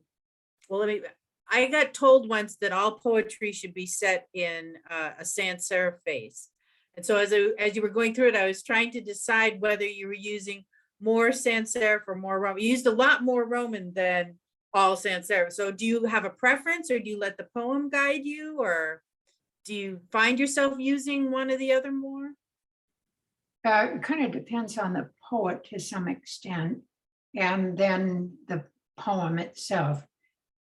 got told once that all poetry should be set in a sans serif face. And so as you were going through it, I was trying to decide whether you were using more sans serif or more Roman. You used a lot more Roman than all sans serif. So do you have a preference, or do you let the poem guide you, or do you find yourself using one or the other more? It kind of depends on the poet to some extent, and then the poem itself.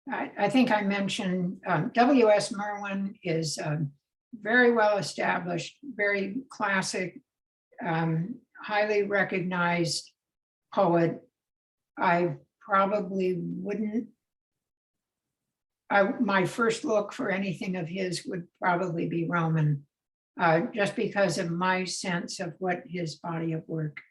I think I mentioned W.S. Merwin is very well established, very classic, highly recognized poet. I probably wouldn't. My first look for anything of his would probably be Roman, just because of my sense of what his body of work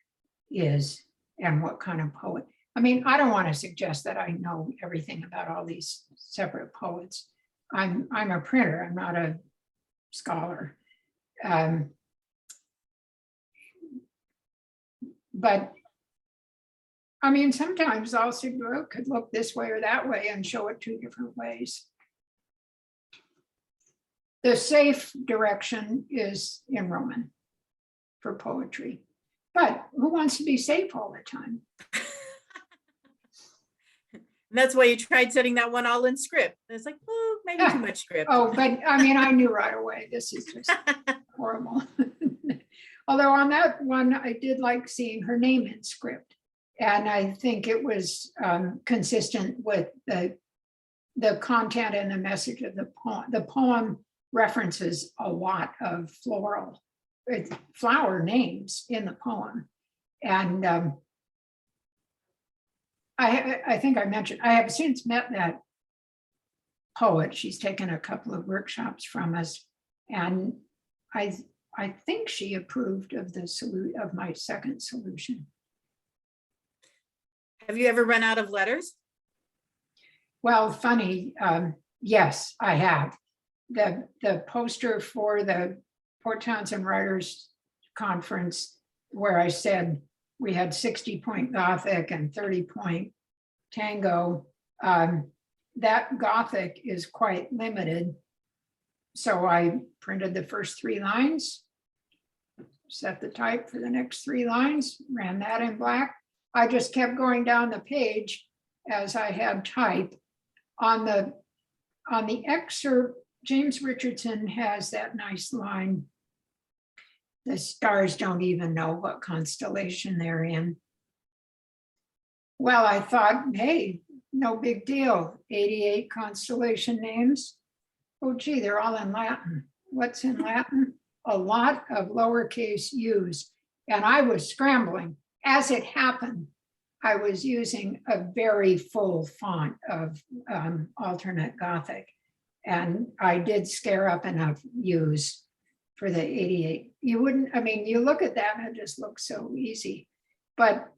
is and what kind of poet. I mean, I don't want to suggest that I know everything about all these separate poets. I'm a printer, I'm not a scholar. But I mean, sometimes I'll say, well, it could look this way or that way and show it two different ways. The safe direction is in Roman for poetry, but who wants to be safe all the time? And that's why you tried setting that one all in script. It's like, oh, maybe too much script. Oh, but I mean, I knew right away, this is just horrible. Although on that one, I did like seeing her name in script. And I think it was consistent with the content and the message of the poem. The poem references a lot of flower names in the poem. And I think I mentioned, I have since met that poet. She's taken a couple of workshops from us. And I think she approved of of my second solution. Have you ever run out of letters? Well, funny, yes, I have. The poster for the Port Townsend Writers Conference, where I said we had 60-point Gothic and 30-point Tango, that Gothic is quite limited. So I printed the first 3 lines, set the type for the next 3 lines, ran that in black. I just kept going down the page as I had type. On the excerpt, James Richardson has that nice line, the stars don't even know what constellation they're in. Well, I thought, hey, no big deal. 88 constellation names. Oh, gee, they're all in Latin. What's in Latin? A lot of lowercase u's. And I was scrambling. As it happened, I was using a very full font of alternate Gothic. And I did scare up enough u's for the 88. You wouldn't, I mean, you look at that and it just looks so easy. But,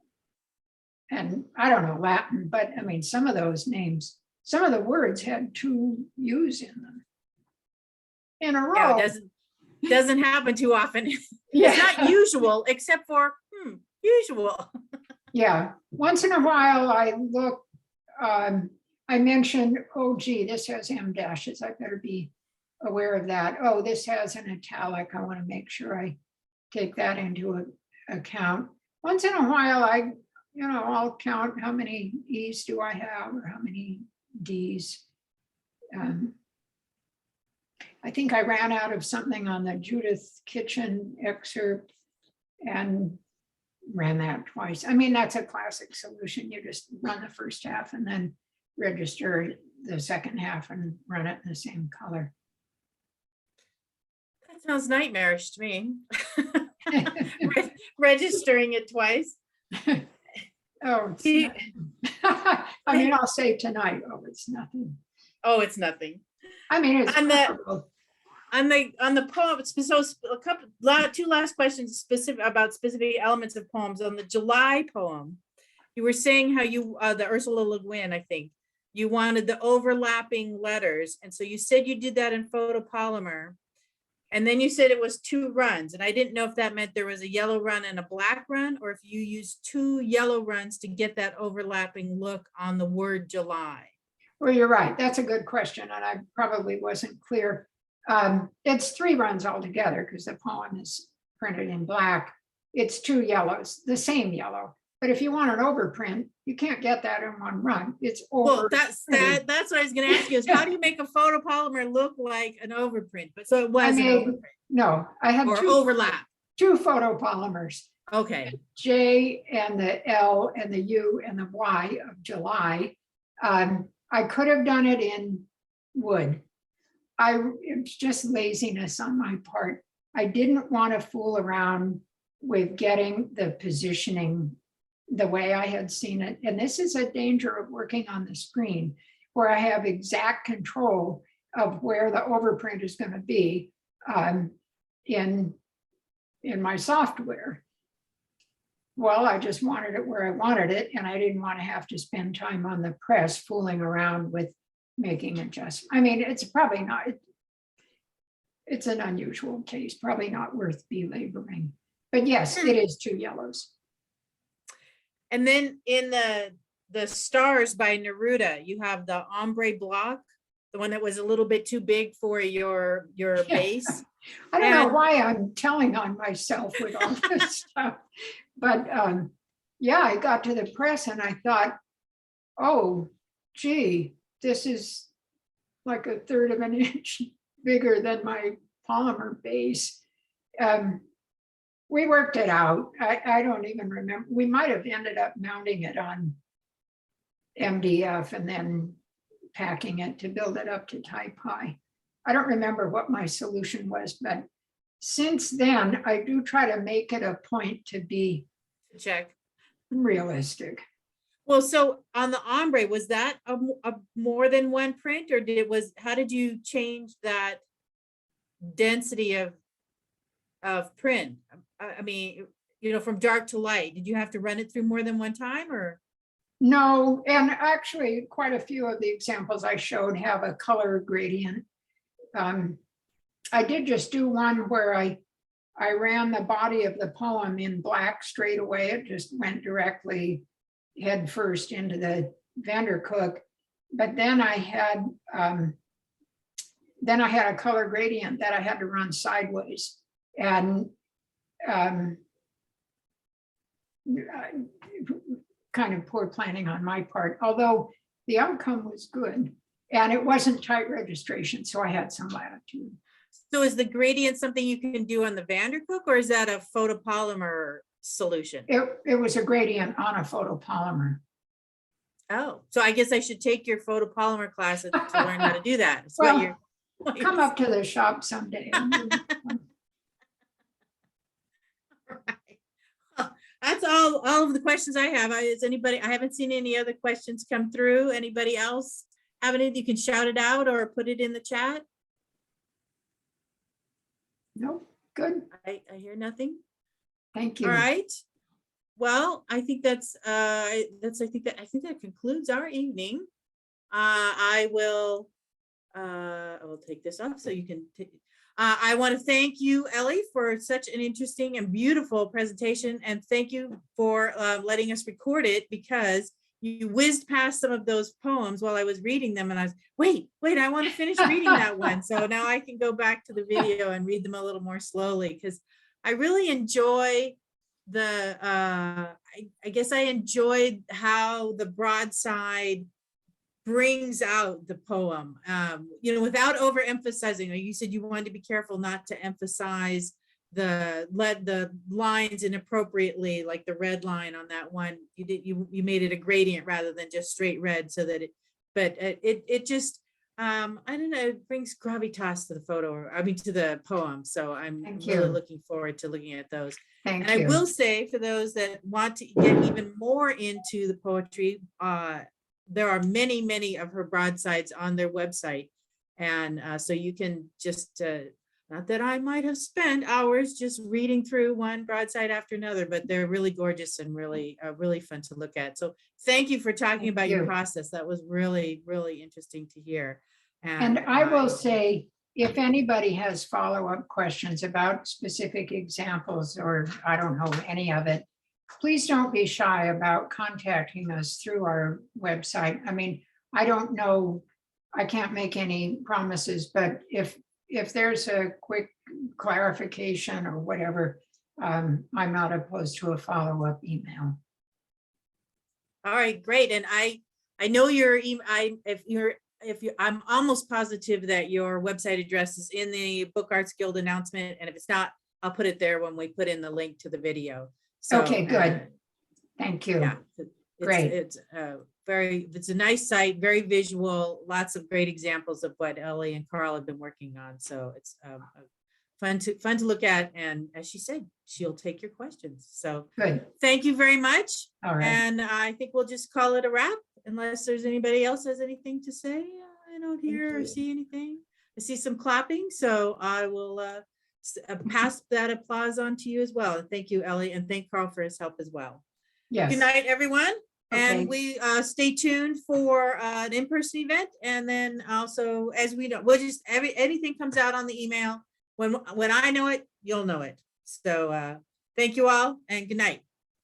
and I don't know Latin, but I mean, some of those names, some of the words had 2 u's in them. In a Yeah, row. it doesn't happen too often. Yeah. It's not usual, except for usual. Yeah, once in a while I look, I mentioned, oh gee, this has M dashes. I better be aware of that. Oh, this has an italic. I want to make sure I take that into account. Once in a while, I'll count how many E's do I have or how many D's. I think I ran out of something on the Judith Kitchen excerpt and ran that twice. I mean, that's a classic solution. You just run the first half and then register the second half and run it in the same color. That sounds nightmarish to me. Registering it twice. Oh, it's nothing. I mean, I'll say tonight, oh, it's nothing. Oh, it's nothing. I mean, it's On the- preferable. On the poem, so two last questions specific about specific elements of poems. On the July poem, you were saying how you, the Ursula Le Guin, I think, you wanted the overlapping letters. And so you said you did that in photopolymer. And then you said it was 2 runs. And I didn't know if that meant there was a yellow run and a black run, or if you used 2 yellow runs to get that overlapping look on the word July. Well, you're right. That's a good question. And I probably wasn't clear. It's 3 runs altogether because the poem is printed in black. It's 2 yellows, the same yellow. But if you want an overprint, you can't get that in 1 run. It's over. Well, that's what I was going to ask you is how do you make a photopolymer look like an overprint? But so it was an overprint No, I had or 2 overlap. 2 photopolymers. Okay. J and the L and the U and the Y of July. I could have done it in wood. It's just laziness on my part. I didn't want to fool around with getting the positioning the way I had seen it. And this is a danger of working on the screen where I have exact control of where the overprint is going to be in my software. Well, I just wanted it where I wanted it, and I didn't want to have to spend time on the press fooling around with making adjustments. I mean, it's probably not, it's an unusual case, probably not worth belaboring. But yes, it is 2 yellows. And then in the Stars by Neruda, you have the ombre block, the one that was a little bit too big for your base. I don't know why I'm telling on myself with all this stuff, but yeah, I got to the press and I thought, oh, gee, this is like 1/3 of an inch bigger than my polymer base. We worked it out. I don't even remember. We might have ended up mounting it on MDF and then packing it to build it up to type high. I don't remember what my solution was, but since then, I do try to make it a point to be Check. realistic. Well, so on the ombre, was that a more than 1 print, or how did you change that density of print? I mean, from dark to light, did you have to run it through more than 1 time, or? No, and actually quite a few of the examples I showed have a color gradient. I did just do one where I ran the body of the poem in black straight away. It just went directly head first into the Vandercook. But then I had a color gradient that I had to run sideways, and kind of poor planning on my part, although the outcome was good and it wasn't tight registration, so I had some latitude. So is the gradient something you can do on the Vandercook, or is that a photopolymer solution? It was a gradient on a photopolymer. Oh, so I guess I should take your photopolymer class to learn how to do that. It's Well, what you're. Come up to the shop someday. Right. Well, that's all of the questions I have. Is anybody, I haven't seen any other questions come through. Anybody else have anything? You can shout it out or put it in the chat. Nope, good, I hear nothing. thank you. All right. Well, I think I think that concludes our evening. I will take this off so you can I want to thank you, Ellie, for such an interesting and beautiful presentation, and thank you for letting us record it, because you whizzed past some of those poems while I was reading them, and I was, wait, I want to finish reading that one. So now I can go back to the video and read them a little more slowly, because I really enjoy the, I guess I enjoyed how the broadside brings out the poem, you know, without overemphasizing. Like you said, you wanted to be careful not to emphasize the lines inappropriately, like the red line on that one. You made it a gradient rather than just straight red, so that it just I don't know, it brings gravitas to the photo, I mean to the poem. So I'm Thank really you. looking forward to looking at those. Thank And you. I will say, for those that want to get even more into the poetry, there are many of her broadsides on their website. And so you can just, not that I might have spent hours just reading through one broadside after another, but they're really gorgeous and really fun to look at. So thank you for talking Thank about your you. process. That was really interesting to hear. And I will say, if anybody has follow-up questions about specific examples, or I don't know any of it, please don't be shy about contacting us through our website. I mean, I don't know, I can't make any promises, but if there's a quick clarification or whatever, I'm not opposed to a follow-up email. All right, great. And I know your email. I'm almost positive that your website address is in the Book Arts Guild announcement, and if it's not, I'll put it there when we put in the link to the video. So, Okay, good. Thank you. Yeah, Great. It's a nice site, very visual, lots of great examples of what Ellie and Carl have been working on. So it's fun to look at. And as she said, she'll take your questions. So Good. thank you very much. All right. And I think we'll just call it a wrap, unless there's anybody else has anything to say. I don't hear or see anything. I see some clapping, so I will pass that applause on to you as well. And thank you, Ellie, and thank Carl for his help as well. Yes. Good night, everyone. Okay. And we stay tuned for an in-person event. And then also, as we know, we'll just, anything comes out on the email. When I know it, you'll know it. So thank you all, and good night.